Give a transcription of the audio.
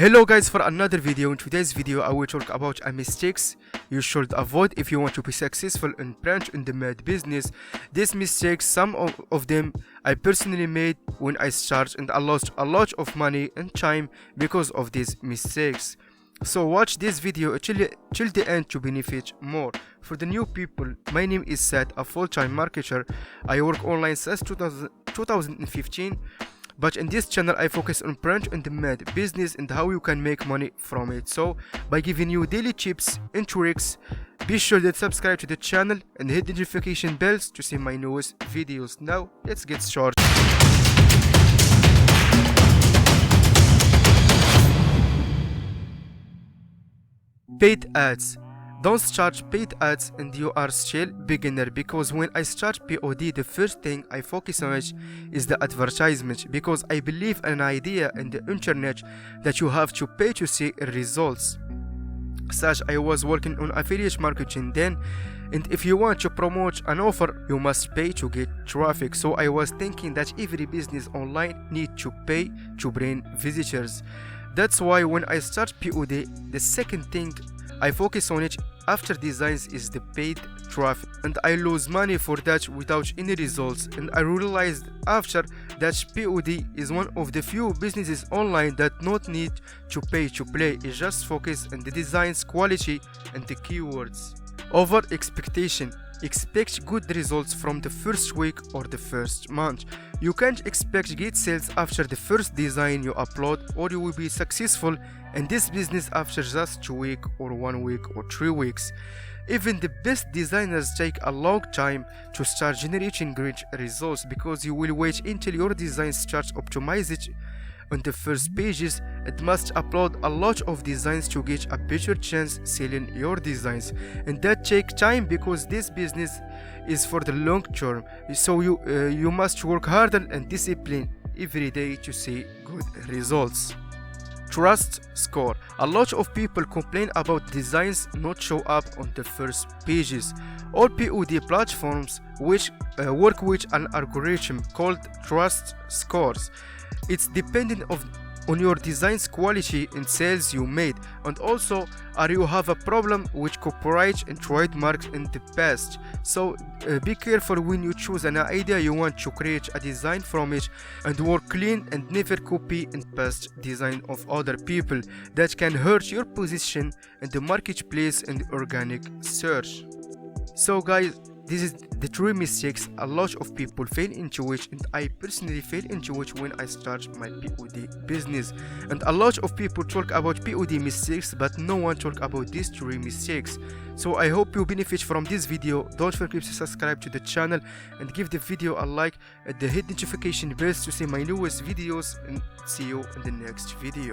Hello guys, for another video. In today's video I will talk about mistakes you should avoid if you want to be successful in branch in the med business. These mistakes, some of them I personally made when I started, and I lost a lot of money and time because of these mistakes. So watch this video till the end to benefit more. For the new people, my name is Sad, a full-time marketer. I work online since 2015. But in this channel I focus on branch and the med business and how you can make money from it. So by giving you daily tips and tricks, be sure to subscribe to the channel and hit the notification bells to see my newest videos. Now let's get started. Paid ads. Don't start paid ads and you are still beginner, because when I start POD the first thing I focus on is the advertisement, because I believe an idea in the internet that you have to pay to see results. Such I was working on affiliate marketing then, and if you want to promote an offer you must pay to get traffic. So I was thinking that every business online need to pay to bring visitors. That's why when I start POD the second thing I focus on it after designs is the paid traffic, and I lose money for that without any results. And I realized after that POD is one of the few businesses online that not need to pay to play. It just focus on the designs, quality and the keywords. Over expectation. Expect good results from the first week or the first month. You can't expect great sales after the first design you upload, or you will be successful in this business after just 2 weeks or 1 week or 3 weeks. Even the best designers take a long time to start generating great results, because you will wait until your design starts optimized on the first pages. It must upload a lot of designs to get a better chance selling your designs, and that take time because this business is for the long term. So you must work harder and discipline every day to see good results. Trust score. A lot of people complain about designs not show up on the first pages. All POD platforms which work with an algorithm called trust scores. It's dependent on your design's quality and sales you made, and also are you have a problem with copyright and trademarks in the past. So be careful when you choose an idea you want to create a design from it, and work clean and never copy and paste design of other people. That can hurt your position in the marketplace and organic search. So guys, this is the 3 mistakes a lot of people fail into it, and I personally fail into it when I start my POD business. And a lot of people talk about POD mistakes, but no one talk about these 3 mistakes. So I hope you benefit from this video. Don't forget to subscribe to the channel and give the video a like and hit notification bells to see my newest videos, and see you in the next video.